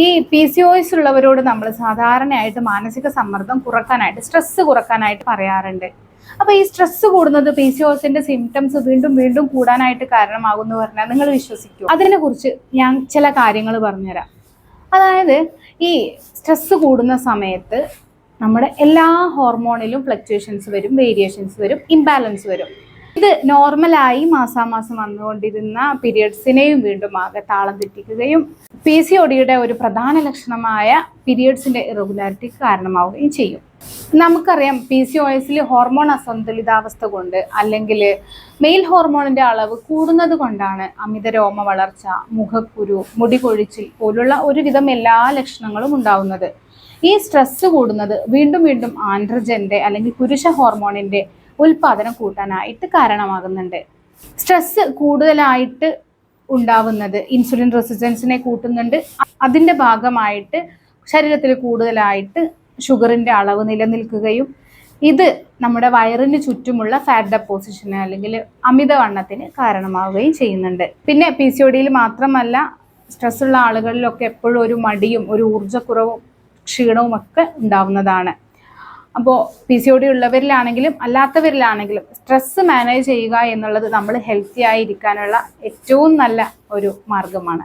ഈ PCOS ഉള്ളവരോട് നമ്മൾ സാധാരണയായിട്ട് മാനസിക സമ്മർദ്ദം കുറക്കാനായിട്ട്, സ്ട്രെസ് കുറക്കാനായിട്ട് പറയാറുണ്ട്. അപ്പൊ ഈ സ്ട്രെസ് കൂടുന്നത് PCOSന്റെ സിംറ്റംസ് വീണ്ടും വീണ്ടും കൂടാനായിട്ട് കാരണമാകുമെന്ന് പറഞ്ഞാൽ നിങ്ങൾ വിശ്വസിക്കൂ? അതിനെ കുറിച്ച് ഞാൻ ചില കാര്യങ്ങൾ പറഞ്ഞുതരാം. അതായത് ഈ സ്ട്രെസ് കൂടുന്ന സമയത്ത് നമ്മുടെ എല്ലാ ഹോർമോണിലും ഫ്ലക്ച്വേഷൻസ് വരും, വേരിയേഷൻസ് വരും, ഇംബാലൻസ് വരും. ഇത് നോർമലായി മാസാമാസം വന്നുകൊണ്ടിരുന്ന പീരിയഡ്സിനെയും വീണ്ടും ആകെ താളം തെറ്റിക്കുകയും PCODയുടെ ഒരു പ്രധാന ലക്ഷണമായ പീരിയഡ്സിന്റെ ഇറഗുലാരിറ്റിക്ക് കാരണമാവുകയും ചെയ്യും. നമുക്കറിയാം PCOSൽ ഹോർമോൺ അസന്തുലിതാവസ്ഥ കൊണ്ട് അല്ലെങ്കിൽ മെയിൽ ഹോർമോണിന്റെ അളവ് കൂടുന്നത് കൊണ്ടാണ് അമിത രോമ വളർച്ച, മുഖക്കുരു, മുടി കൊഴിച്ചിൽ പോലുള്ള ഒരുവിധം എല്ലാ ലക്ഷണങ്ങളും ഉണ്ടാവുന്നത്. ഈ സ്ട്രെസ് കൂടുന്നത് വീണ്ടും വീണ്ടും ആൻഡ്രജന്റെ അല്ലെങ്കിൽ പുരുഷ ഹോർമോണിന്റെ ഉൽപാദനം കൂട്ടാനായിട്ട് കാരണമാകുന്നുണ്ട്. സ്ട്രെസ് കൂടുതലായിട്ട് ഉണ്ടാവുന്നത് ഇൻസുലിൻ റെസിസ്റ്റൻസിനെ കൂട്ടുന്നുണ്ട്. അതിൻ്റെ ഭാഗമായിട്ട് ശരീരത്തിൽ കൂടുതലായിട്ട് ഷുഗറിൻ്റെ അളവ് നിലനിൽക്കുകയും ഇത് നമ്മുടെ വയറിന് ചുറ്റുമുള്ള ഫാറ്റ് ഡെപ്പോസിഷന് അല്ലെങ്കിൽ അമിതവണ്ണത്തിന് കാരണമാവുകയും ചെയ്യുന്നുണ്ട്. പിന്നെ PCODയിൽ മാത്രമല്ല, സ്ട്രെസ്സുള്ള ആളുകളിലൊക്കെ എപ്പോഴും ഒരു മടിയും ഒരു ഊർജ്ജക്കുറവും ക്ഷീണവും ഒക്കെ ഉണ്ടാവുന്നതാണ്. അപ്പോൾ PCOD ഉള്ളവരിലാണെങ്കിലും അല്ലാത്തവരിലാണെങ്കിലും സ്ട്രെസ് മാനേജ് ചെയ്യുക എന്നുള്ളത് നമ്മൾ ഹെൽത്തി ആയി ഇരിക്കാനുള്ള ഏറ്റവും നല്ല ഒരു മാർഗമാണ്.